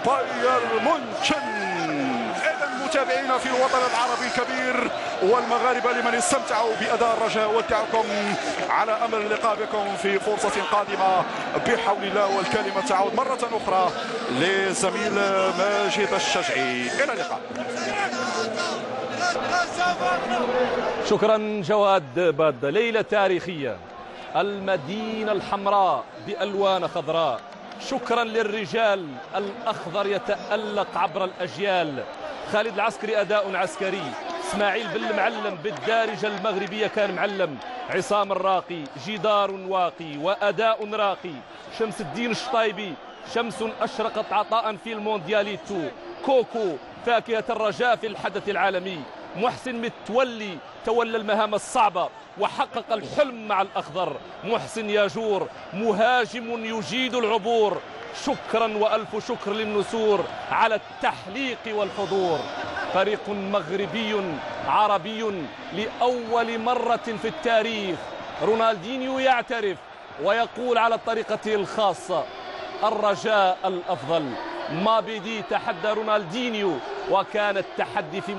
بايرن مونشن. إذا متابعينا في الوطن العربي الكبير والمغاربة لمن استمتعوا بأداء الرجاء، ودعكم على أمل اللقاء بكم في فرصة قادمة بحول الله، والكلمة تعود مرة أخرى لزميل ماجد الشجعي. إلى اللقاء. شكرا جواد باد. ليلة تاريخية، المدينة الحمراء بألوان خضراء. شكرا للرجال، الأخضر يتألق عبر الأجيال. خالد العسكري أداء عسكري، اسماعيل بالمعلم بالدارجة المغربية كان معلم، عصام الراقي جدار واقي وأداء راقي، شمس الدين الشطايبي شمس أشرقت عطاء في الموندياليتو، كوكو فاكهة الرجاء في الحدث العالمي، محسن متولي تولى المهام الصعبة وحقق الحلم مع الأخضر، محسن ياجور مهاجم يجيد العبور. شكرا وألف شكر للنسور على التحليق والحضور. فريق مغربي عربي لأول مرة في التاريخ. رونالدينيو يعترف ويقول على طريقته الخاصة: الرجاء الأفضل. مابيدي تحدى رونالدينيو، وكان التحدي في